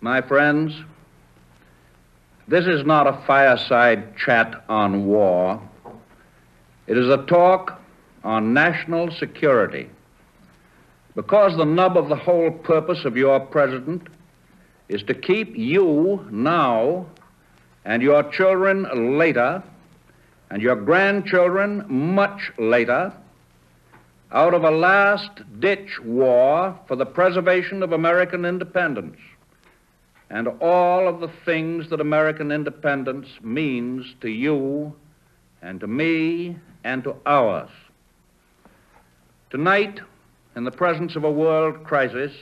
My friends, this is not a fireside chat on war. It is a talk on national security, because the nub of the whole purpose of your president is to keep you now and your children later and your grandchildren much later out of a last-ditch war for the preservation of American independence and all of the things that American independence means to you and to me and to ours. Tonight, in the presence of a world crisis,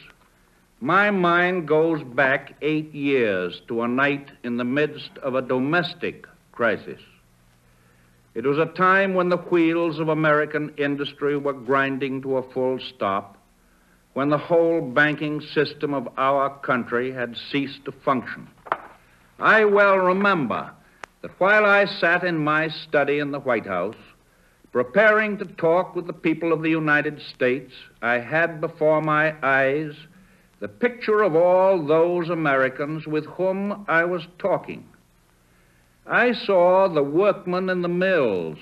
my mind goes back 8 years to a night in the midst of a domestic crisis. It was a time when the wheels of American industry were grinding to a full stop, when the whole banking system of our country had ceased to function. I well remember that while I sat in my study in the White House, preparing to talk with the people of the United States, I had before my eyes the picture of all those Americans with whom I was talking. I saw the workmen in the mills,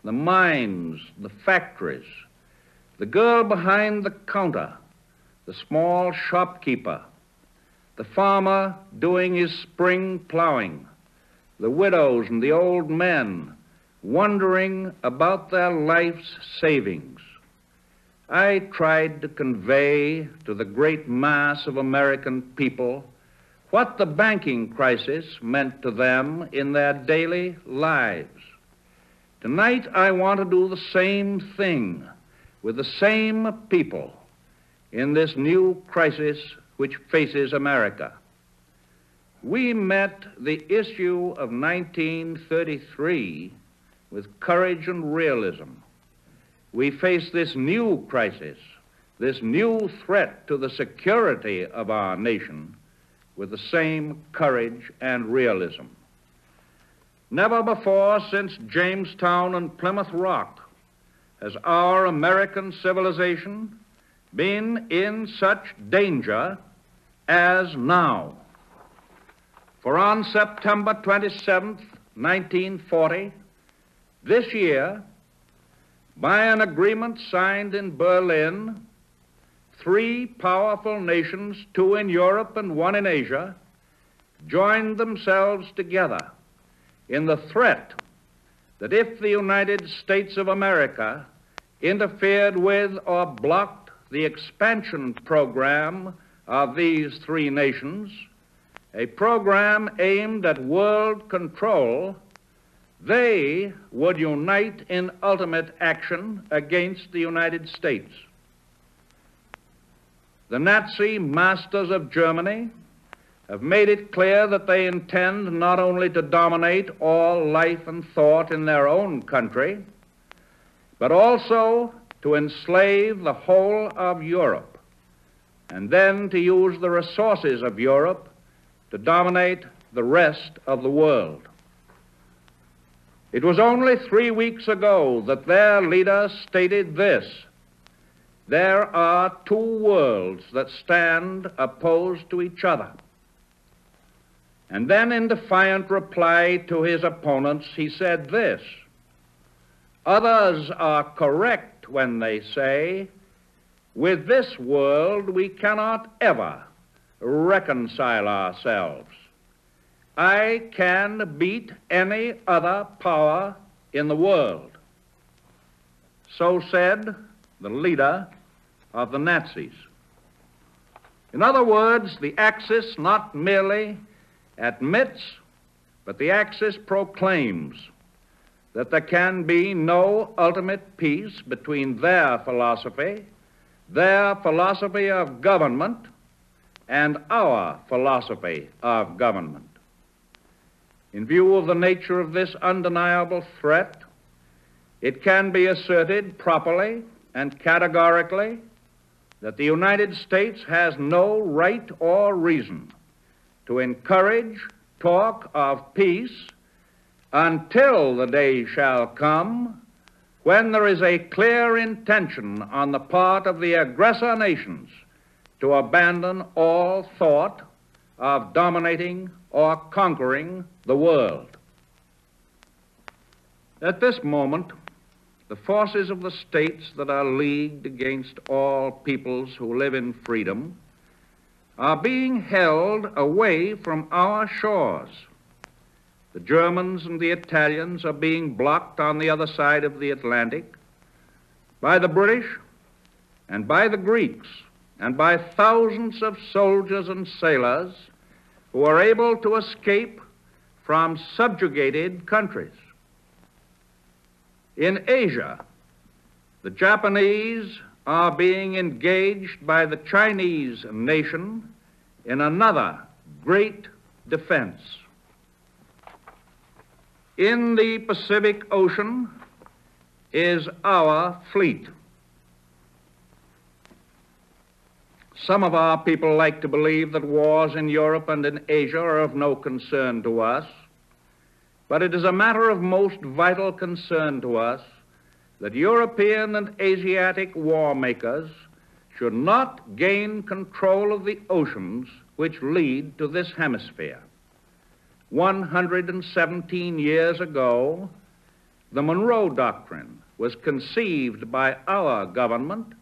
the mines, the factories, the girl behind the counter, the small shopkeeper, the farmer doing his spring plowing, the widows and the old men wondering about their life's savings. I tried to convey to the great mass of American people what the banking crisis meant to them in their daily lives. Tonight, I want to do the same thing with the same people in this new crisis which faces America. We met the issue of 1933 with courage and realism. We face this new crisis, this new threat to the security of our nation, with the same courage and realism. Never before since Jamestown and Plymouth Rock has our American civilization been in such danger as now. For on September 27th, 1940, this year, by an agreement signed in Berlin, 3 powerful nations, 2 in Europe and 1 in Asia, joined themselves together in the threat that if the United States of America interfered with or blocked the expansion program of these 3 nations, a program aimed at world control, they would unite in ultimate action against the United States. The Nazi masters of Germany have made it clear that they intend not only to dominate all life and thought in their own country, but also to enslave the whole of Europe, and then to use the resources of Europe to dominate the rest of the world. It was only 3 weeks ago that their leader stated this: there are 2 worlds that stand opposed to each other. And then in defiant reply to his opponents, he said this: others are correct when they say, with this world we cannot ever reconcile ourselves. I can beat any other power in the world. So said the leader of the Nazis. In other words, the Axis not merely admits, but the Axis proclaims that there can be no ultimate peace between their philosophy of government, and our philosophy of government. In view of the nature of this undeniable threat, it can be asserted properly and categorically that the United States has no right or reason to encourage talk of peace until the day shall come when there is a clear intention on the part of the aggressor nations to abandon all thought of dominating or conquering the world. At this moment, the forces of the states that are leagued against all peoples who live in freedom are being held away from our shores. The Germans and the Italians are being blocked on the other side of the Atlantic by the British and by the Greeks and by thousands of soldiers and sailors who are able to escape from subjugated countries. In Asia, the Japanese are being engaged by the Chinese nation in another great defense. In the Pacific Ocean is our fleet. Some of our people like to believe that wars in Europe and in Asia are of no concern to us, but it is a matter of most vital concern to us that European and Asiatic war makers should not gain control of the oceans which lead to this hemisphere. 117 years ago, the Monroe Doctrine was conceived by our government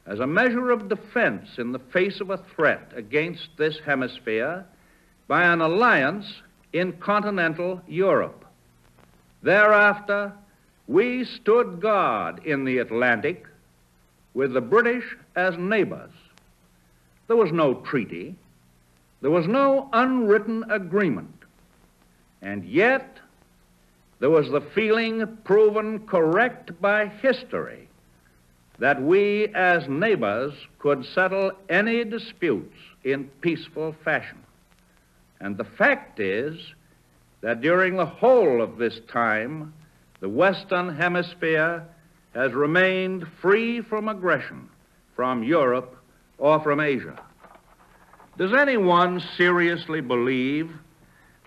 as a measure of defense in the face of a threat against this hemisphere by an alliance in continental Europe. Thereafter, we stood guard in the Atlantic with the British as neighbors. There was no treaty. There was no unwritten agreement. And yet, there was the feeling proven correct by history that we as neighbors could settle any disputes in peaceful fashion. And the fact is that during the whole of this time, the Western Hemisphere has remained free from aggression from Europe or from Asia. Does anyone seriously believe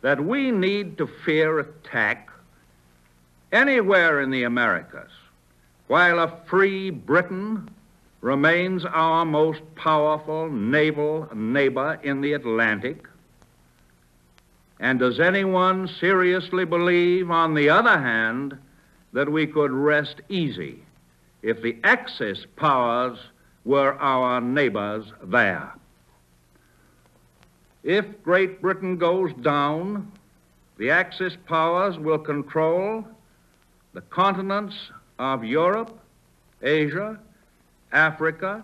that we need to fear attack anywhere in the Americas, while a free Britain remains our most powerful naval neighbor in the Atlantic? And does anyone seriously believe, on the other hand, that we could rest easy if the Axis powers were our neighbors there? If Great Britain goes down, the Axis powers will control the continents of Europe, Asia, Africa,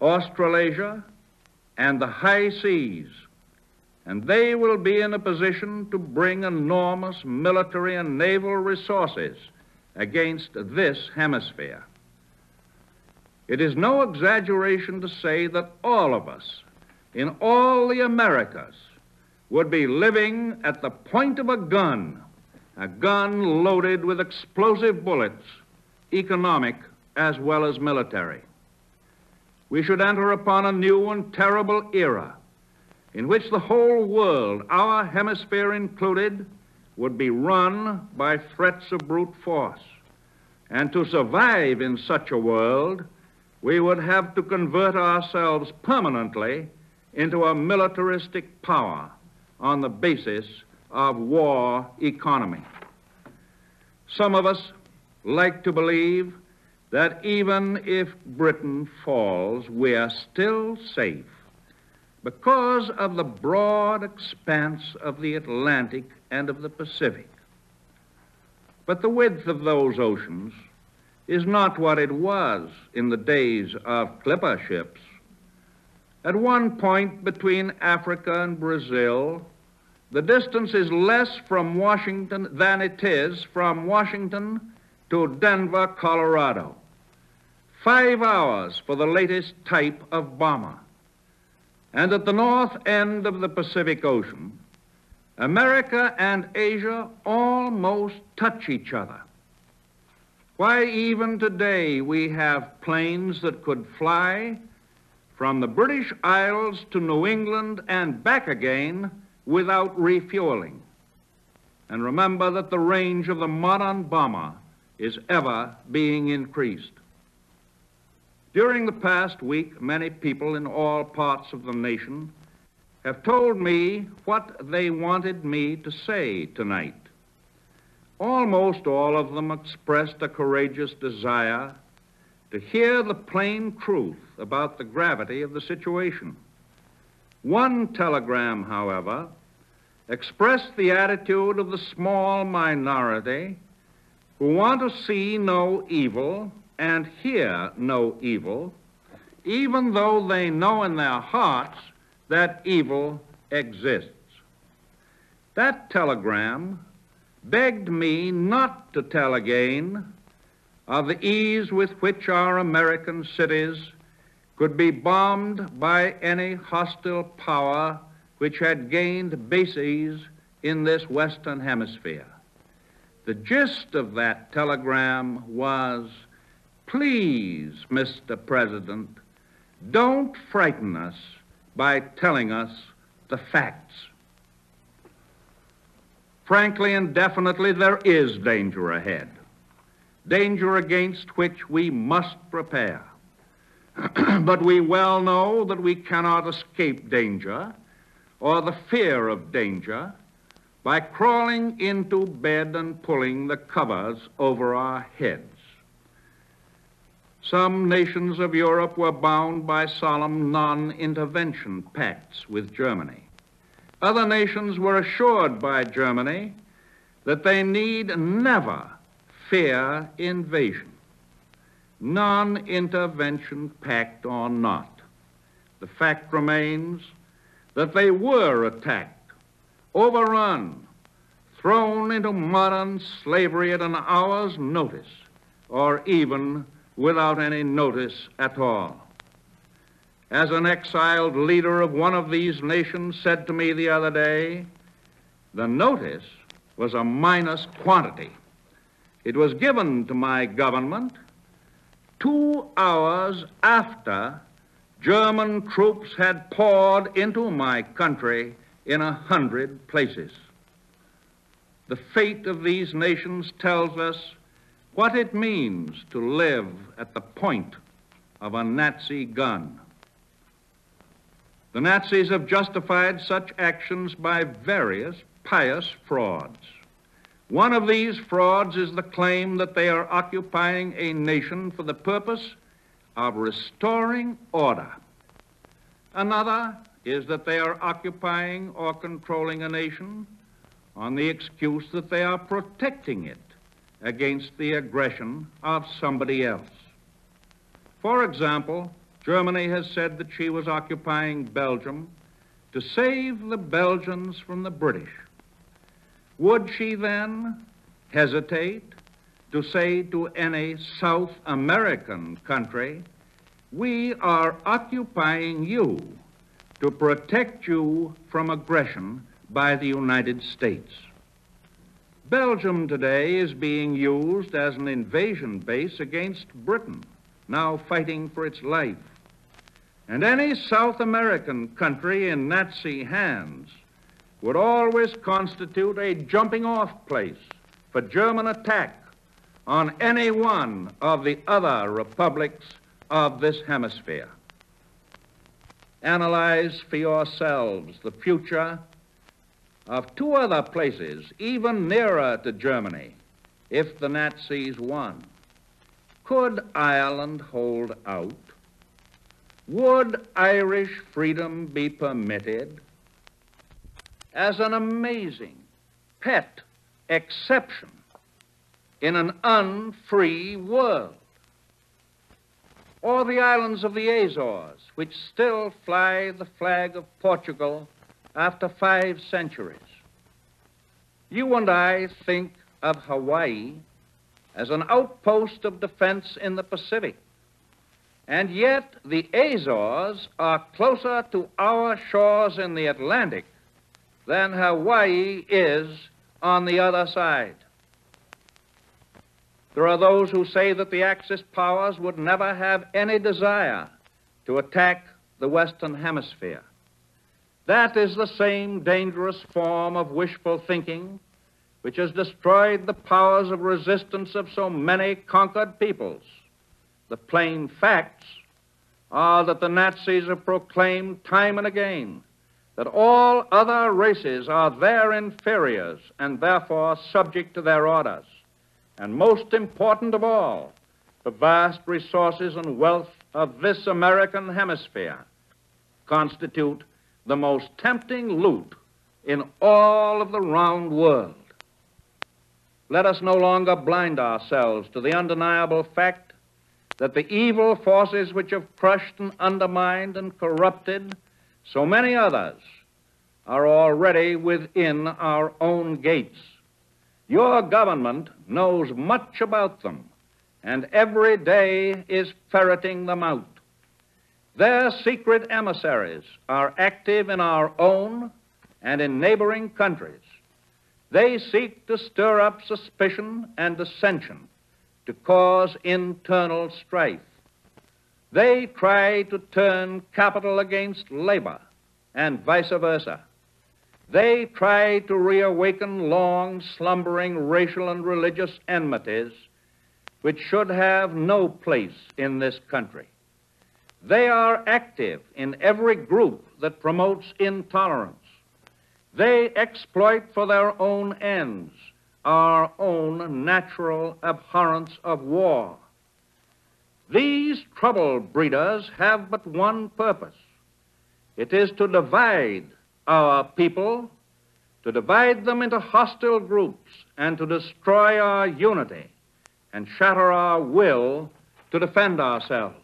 Australasia, and the high seas, and they will be in a position to bring enormous military and naval resources against this hemisphere. It is no exaggeration to say that all of us in all the Americas would be living at the point of a gun loaded with explosive bullets, economic as well as military. We should enter upon a new and terrible era in which the whole world, our hemisphere included, would be run by threats of brute force. And to survive in such a world, we would have to convert ourselves permanently into a militaristic power on the basis of war economy. Some of us like to believe that even if Britain falls, we are still safe because of the broad expanse of the Atlantic and of the Pacific. But the width of those oceans is not what it was in the days of clipper ships. At one point between Africa and Brazil, the distance is less from Washington than it is from Washington to Denver, Colorado. 5 hours for the latest type of bomber. And at the north end of the Pacific Ocean, America and Asia almost touch each other. Why, even today we have planes that could fly from the British Isles to New England and back again without refueling. And remember that the range of the modern bomber is ever being increased. During the past week, many people in all parts of the nation have told me what they wanted me to say tonight. Almost all of them expressed a courageous desire to hear the plain truth about the gravity of the situation. One telegram, however, expressed the attitude of the small minority who want to see no evil and hear no evil, even though they know in their hearts that evil exists. That telegram begged me not to tell again of the ease with which our American cities could be bombed by any hostile power which had gained bases in this Western Hemisphere. The gist of that telegram was, please, Mr. President, don't frighten us by telling us the facts. Frankly and definitely, there is danger ahead, danger against which we must prepare. But we well know that we cannot escape danger or the fear of danger by crawling into bed and pulling the covers over our heads. Some nations of Europe were bound by solemn non-intervention pacts with Germany. Other nations were assured by Germany that they need never fear invasion. Non-intervention pact or not, the fact remains that they were attacked, overrun, thrown into modern slavery at an hour's notice, or even without any notice at all. As an exiled leader of one of these nations said to me the other day, the notice was a minus quantity. It was given to my government 2 hours after German troops had poured into my country in 100 places. The fate of these nations tells us what it means to live at the point of a Nazi gun. The Nazis have justified such actions by various pious frauds. One of these frauds is the claim that they are occupying a nation for the purpose of restoring order. Another is that they are occupying or controlling a nation on the excuse that they are protecting it against the aggression of somebody else. For example, Germany has said that she was occupying Belgium to save the Belgians from the British. Would she then hesitate to say to any South American country, we are occupying you to protect you from aggression by the United States? Belgium today is being used as an invasion base against Britain, now fighting for its life. And any South American country in Nazi hands would always constitute a jumping-off place for German attack on any one of the other republics of this hemisphere. Analyze for yourselves the future of 2 other places, even nearer to Germany, if the Nazis won. Could Ireland hold out? Would Irish freedom be permitted? As an amazing pet exception in an unfree world. Or the islands of the Azores, which still fly the flag of Portugal after 5 centuries. You and I think of Hawaii as an outpost of defense in the Pacific, and yet the Azores are closer to our shores in the Atlantic than Hawaii is on the other side. There are those who say that the Axis powers would never have any desire to attack the Western Hemisphere. That is the same dangerous form of wishful thinking which has destroyed the powers of resistance of so many conquered peoples. The plain facts are that the Nazis have proclaimed time and again that all other races are their inferiors and therefore subject to their orders. And most important of all, the vast resources and wealth of this American hemisphere constitute the most tempting loot in all of the round world. Let us no longer blind ourselves to the undeniable fact that the evil forces which have crushed and undermined and corrupted so many others are already within our own gates. Your government knows much about them, and every day is ferreting them out. Their secret emissaries are active in our own and in neighboring countries. They seek to stir up suspicion and dissension, to cause internal strife. They try to turn capital against labor and vice versa. They try to reawaken long slumbering racial and religious enmities which should have no place in this country. They are active in every group that promotes intolerance. They exploit for their own ends our own natural abhorrence of war. These trouble breeders have but one purpose. It is to divide our people, to divide them into hostile groups, and to destroy our unity and shatter our will to defend ourselves.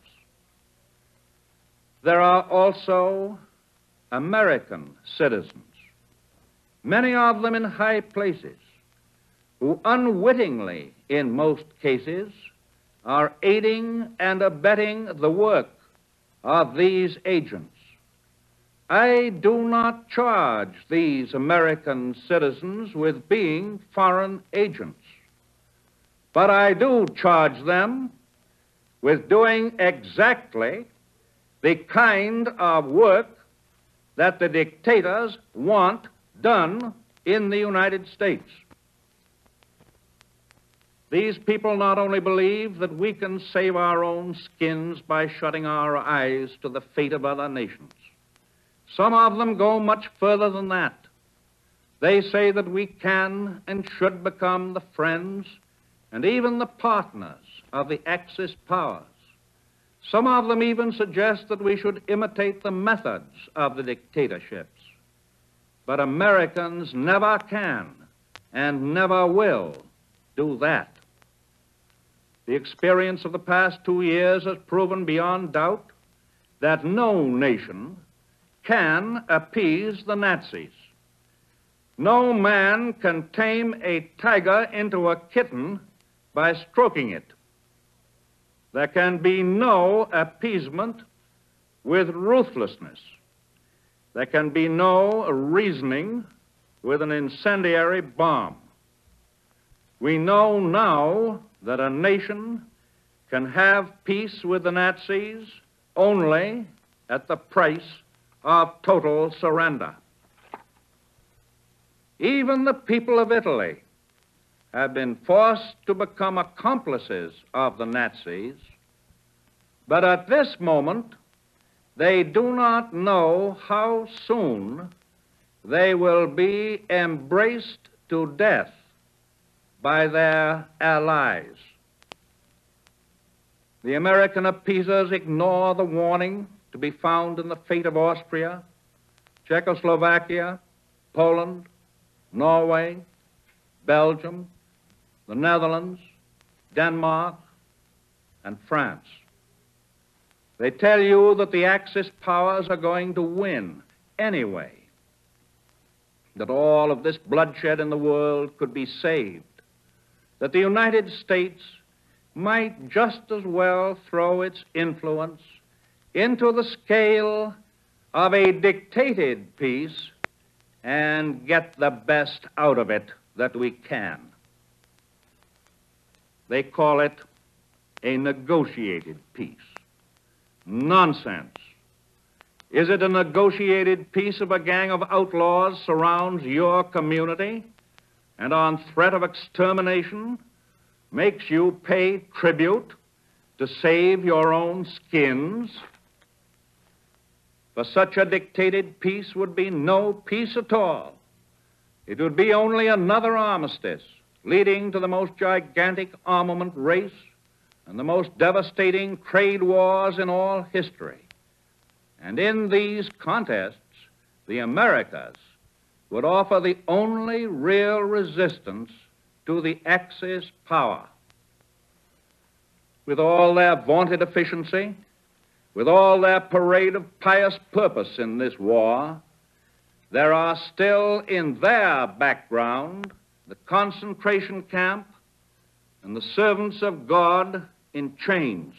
There are also American citizens, many of them in high places, who unwittingly, in most cases, are aiding and abetting the work of these agents. I do not charge these American citizens with being foreign agents, but I do charge them with doing exactly the kind of work that the dictators want done in the United States. These people not only believe that we can save our own skins by shutting our eyes to the fate of other nations. Some of them go much further than that. They say that we can and should become the friends and even the partners of the Axis powers. Some of them even suggest that we should imitate the methods of the dictatorships. But Americans never can and never will do that. The experience of the past 2 years has proven beyond doubt that no nation can appease the Nazis. No man can tame a tiger into a kitten by stroking it. There can be no appeasement with ruthlessness. There can be no reasoning with an incendiary bomb. We know now that a nation can have peace with the Nazis only at the price of total surrender. Even the people of Italy have been forced to become accomplices of the Nazis, but at this moment, they do not know how soon they will be embraced to death by their allies. The American appeasers ignore the warning to be found in the fate of Austria, Czechoslovakia, Poland, Norway, Belgium, the Netherlands, Denmark, and France. They tell you that the Axis powers are going to win anyway, that all of this bloodshed in the world could be saved, that the United States might just as well throw its influence into the scale of a dictated peace and get the best out of it that we can. They call it a negotiated peace. Nonsense. Is it a negotiated peace if a gang of outlaws surrounds your community and on threat of extermination makes you pay tribute to save your own skins? For such a dictated peace would be no peace at all. It would be only another armistice, leading to the most gigantic armament race and the most devastating trade wars in all history. And in these contests, the Americas would offer the only real resistance to the Axis power. With all their vaunted efficiency, with all their parade of pious purpose in this war, there are still in their background the concentration camp and the servants of God in chains.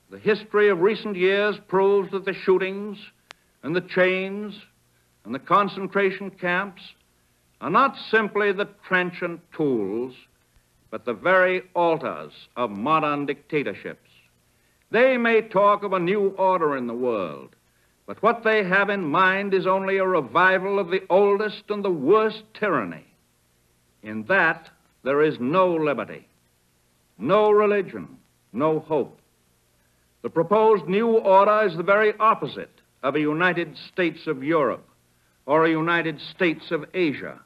The history of recent years proves that the shootings and the chains and the concentration camps are not simply the transient tools, but the very altars of modern dictatorships. They may talk of a new order in the world, but what they have in mind is only a revival of the oldest and the worst tyranny. In that, there is no liberty, no religion, no hope. The proposed new order is the very opposite of a United States of Europe or a United States of Asia.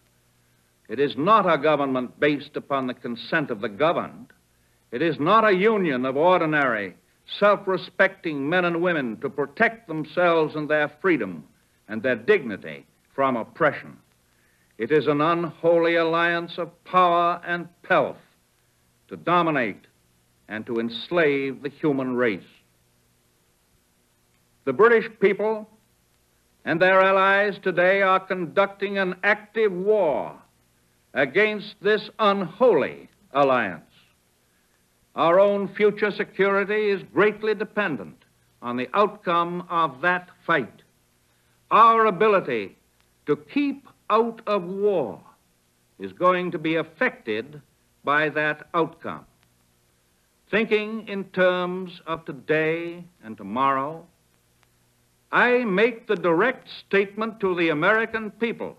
It is not a government based upon the consent of the governed. It is not a union of ordinary, self-respecting men and women to protect themselves and their freedom and their dignity from oppression. It is an unholy alliance of power and pelf to dominate and to enslave the human race. The British people and their allies today are conducting an active war against this unholy alliance. Our own future security is greatly dependent on the outcome of that fight. Our ability to keep out of war is going to be affected by that outcome. Thinking in terms of today and tomorrow, I make the direct statement to the American people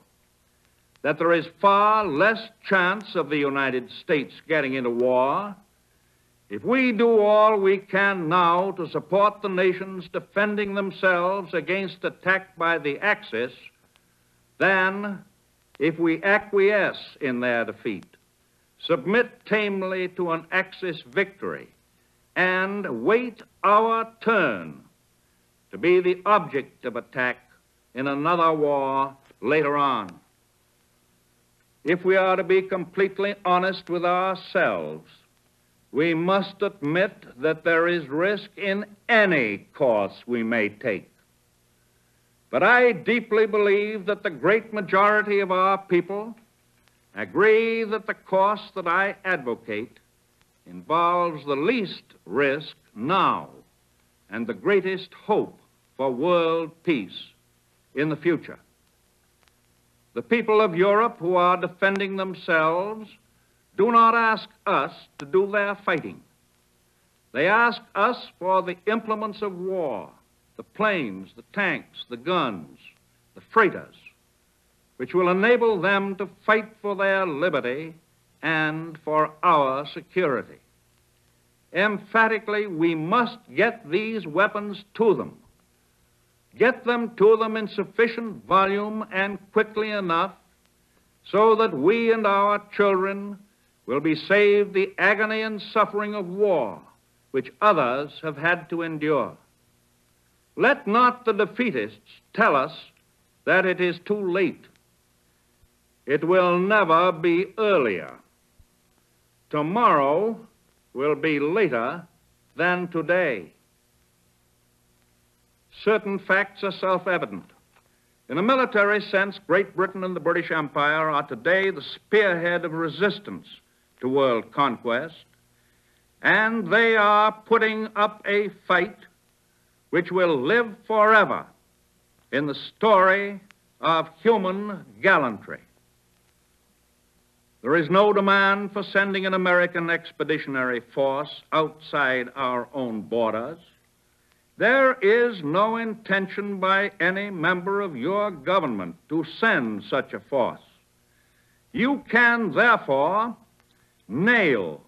that there is far less chance of the United States getting into war if we do all we can now to support the nations defending themselves against attack by the Axis than if we acquiesce in their defeat, submit tamely to an Axis victory, and wait our turn to be the object of attack in another war later on. If we are to be completely honest with ourselves, we must admit that there is risk in any course we may take. But I deeply believe that the great majority of our people agree that the course that I advocate involves the least risk now and the greatest hope for world peace in the future. The people of Europe who are defending themselves do not ask us to do their fighting. They ask us for the implements of war, the planes, the tanks, the guns, the freighters, which will enable them to fight for their liberty and for our security. Emphatically, we must get these weapons to them. Get them to them in sufficient volume and quickly enough so that we and our children will be saved the agony and suffering of war which others have had to endure. Let not the defeatists tell us that it is too late. It will never be earlier. Tomorrow will be later than today. Certain facts are self-evident. In a military sense, Great Britain and the British Empire are today the spearhead of resistance to world conquest, and they are putting up a fight which will live forever in the story of human gallantry. There is no demand for sending an American expeditionary force outside our own borders. There is no intention by any member of your government to send such a force. You can, therefore, nail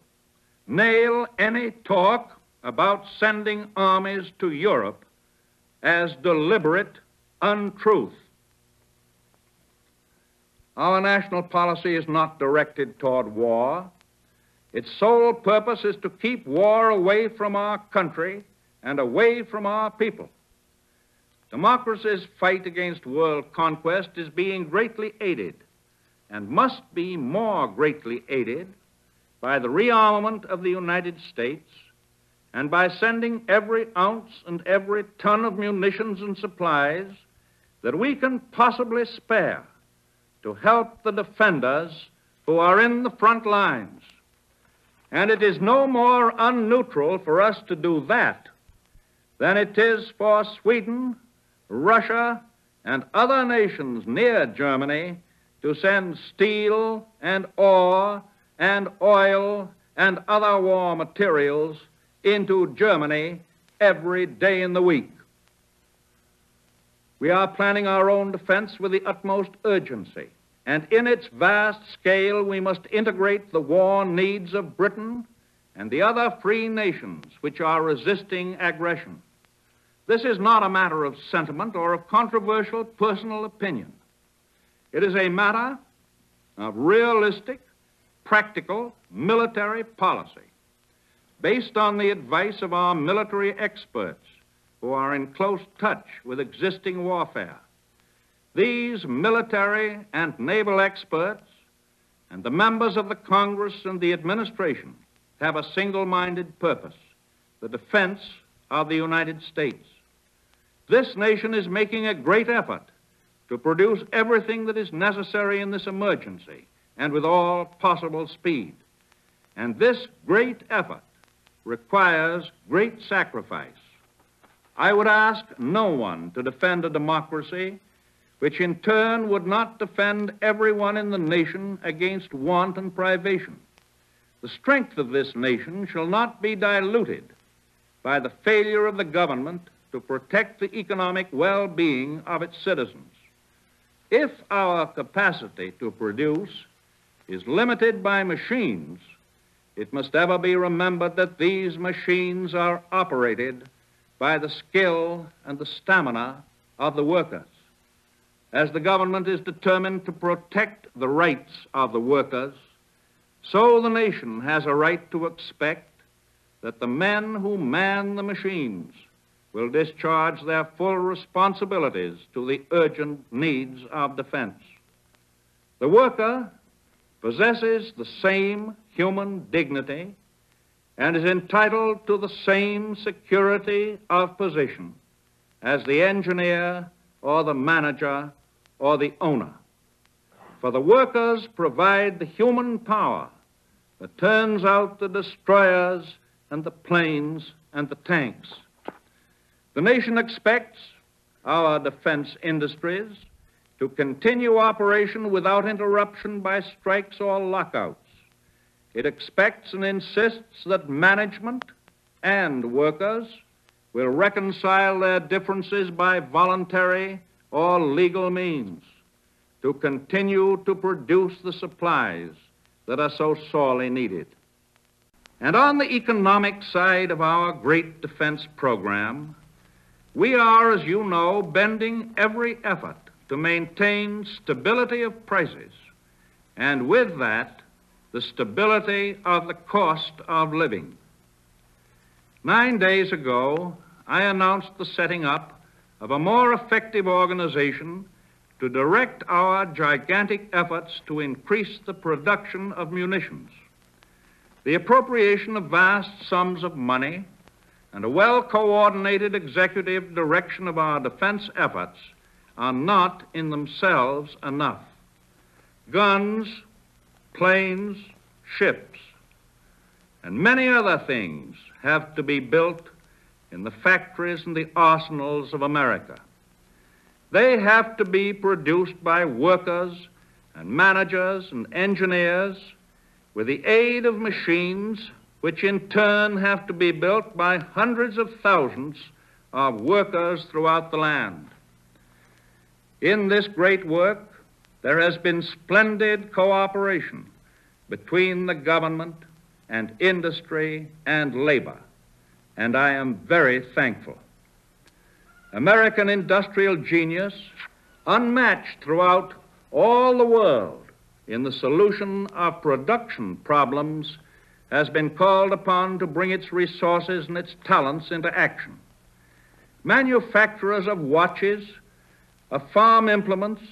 any talk about sending armies to Europe as deliberate untruth. Our national policy is not directed toward war. Its sole purpose is to keep war away from our country and away from our people. Democracy's fight against world conquest is being greatly aided and must be more greatly aided by the rearmament of the United States and by sending every ounce and every ton of munitions and supplies that we can possibly spare to help the defenders who are in the front lines. And it is no more unneutral for us to do that than it is for Sweden, Russia, and other nations near Germany to send steel and ore and oil and other war materials into Germany every day in the week. We are planning our own defense with the utmost urgency, and in its vast scale we must integrate the war needs of Britain and the other free nations which are resisting aggression. This is not a matter of sentiment or of controversial personal opinion. It is a matter of realistic, practical military policy based on the advice of our military experts who are in close touch with existing warfare. These military and naval experts and the members of the Congress and the administration have a single-minded purpose: the defense of the United States. This nation is making a great effort to produce everything that is necessary in this emergency and with all possible speed. And this great effort requires great sacrifice. I would ask no one to defend a democracy which in turn would not defend everyone in the nation against want and privation. The strength of this nation shall not be diluted by the failure of the government to protect the economic well-being of its citizens. If our capacity to produce is limited by machines, it must ever be remembered that these machines are operated by the skill and the stamina of the workers. As the government is determined to protect the rights of the workers, so the nation has a right to expect that the men who man the machines will discharge their full responsibilities to the urgent needs of defense. The worker possesses the same human dignity and is entitled to the same security of position as the engineer or the manager or the owner. For the workers provide the human power that turns out the destroyers and the planes and the tanks. The nation expects our defense industries to continue operation without interruption by strikes or lockouts. It expects and insists that management and workers will reconcile their differences by voluntary or legal means to continue to produce the supplies that are so sorely needed. And on the economic side of our great defense program, we are, as you know, bending every effort to maintain stability of prices, and with that, the stability of the cost of living. 9 days ago, I announced the setting up of a more effective organization to direct our gigantic efforts to increase the production of munitions. The appropriation of vast sums of money and a well-coordinated executive direction of our defense efforts are not in themselves enough. Guns, planes, ships, and many other things have to be built in the factories and the arsenals of America. They have to be produced by workers and managers and engineers with the aid of machines which in turn have to be built by hundreds of thousands of workers throughout the land. In this great work, there has been splendid cooperation between the government and industry and labor, and I am very thankful. American industrial genius, unmatched throughout all the world in the solution of production problems, has been called upon to bring its resources and its talents into action. Manufacturers of watches, of farm implements,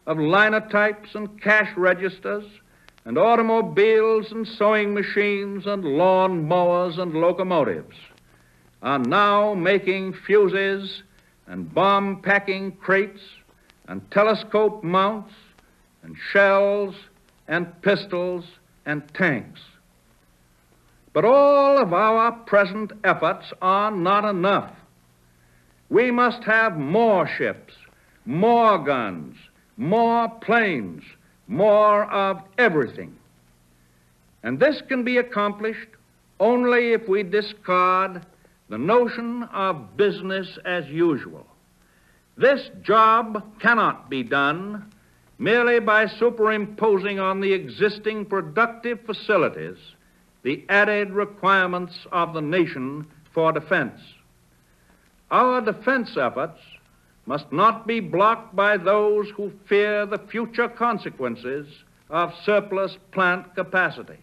of linotypes and cash registers, and automobiles and sewing machines and lawn mowers and locomotives are now making fuses and bomb-packing crates and telescope mounts and shells and pistols and tanks. But all of our present efforts are not enough. We must have more ships, more guns, more planes, more of everything. And this can be accomplished only if we discard the notion of business as usual. This job cannot be done merely by superimposing on the existing productive facilities the added requirements of the nation for defense. Our defense efforts must not be blocked by those who fear the future consequences of surplus plant capacity.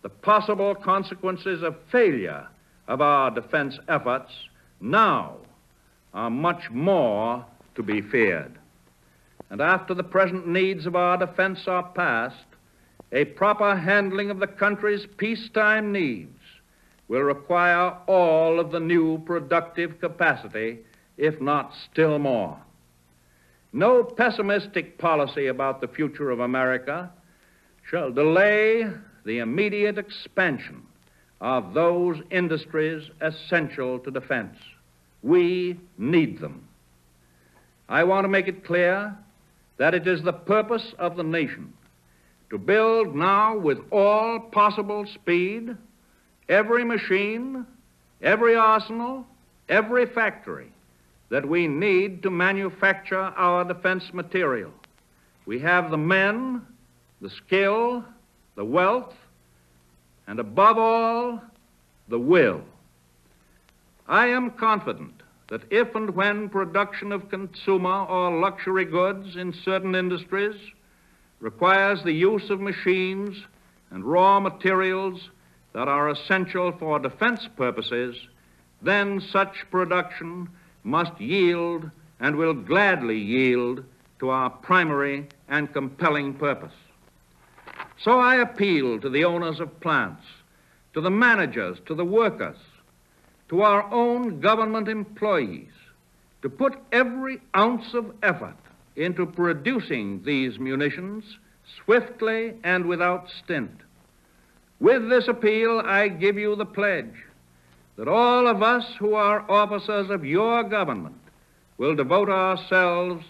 The possible consequences of failure of our defense efforts now are much more to be feared. And after the present needs of our defense are past, a proper handling of the country's peacetime needs will require all of the new productive capacity, if not still more. No pessimistic policy about the future of America shall delay the immediate expansion of those industries essential to defense. We need them. I want to make it clear that it is the purpose of the nation to build now with all possible speed every machine, every arsenal, every factory that we need to manufacture our defense material. We have the men, the skill, the wealth, and above all, the will. I am confident that if and when production of consumer or luxury goods in certain industries requires the use of machines and raw materials that are essential for defense purposes, then such production must yield and will gladly yield to our primary and compelling purpose. So I appeal to the owners of plants, to the managers, to the workers, to our own government employees, to put every ounce of effort into producing these munitions swiftly and without stint. With this appeal, I give you the pledge that all of us who are officers of your government will devote ourselves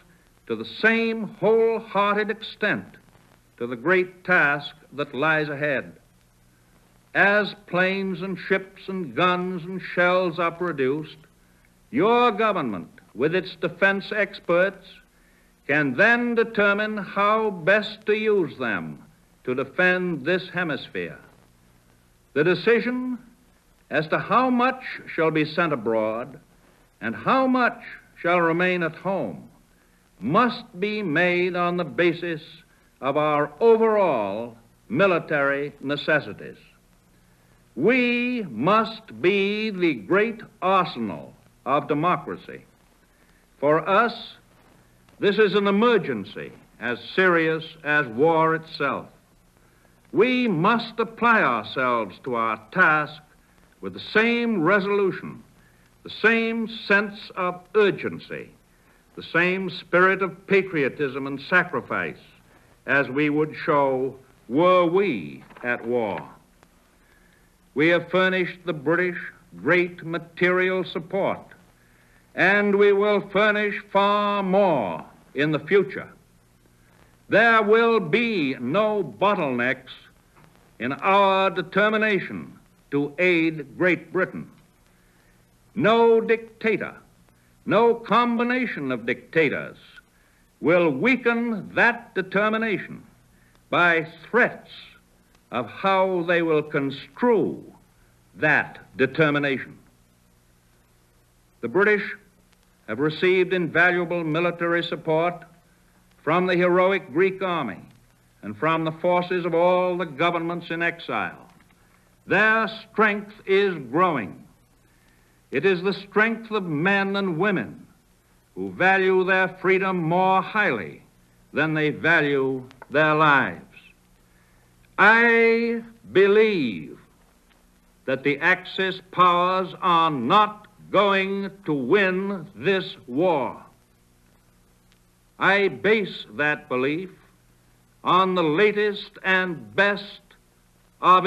to the same wholehearted extent to the great task that lies ahead. As planes and ships and guns and shells are produced, your government, with its defense experts, can then determine how best to use them to defend this hemisphere. The decision as to how much shall be sent abroad and how much shall remain at home must be made on the basis of our overall military necessities. We must be the great arsenal of democracy. For us, this is an emergency as serious as war itself. We must apply ourselves to our task with the same resolution, the same sense of urgency, the same spirit of patriotism and sacrifice as we would show were we at war. We have furnished the British great material support, and we will furnish far more in the future. There will be no bottlenecks in our determination to aid Great Britain. No dictator, no combination of dictators will weaken that determination by threats of how they will construe that determination. The British have received invaluable military support from the heroic Greek army and from the forces of all the governments in exile. Their strength is growing. It is the strength of men and women who value their freedom more highly than they value their lives. I believe that the Axis powers are not going to win this war. I base that belief on the latest and best of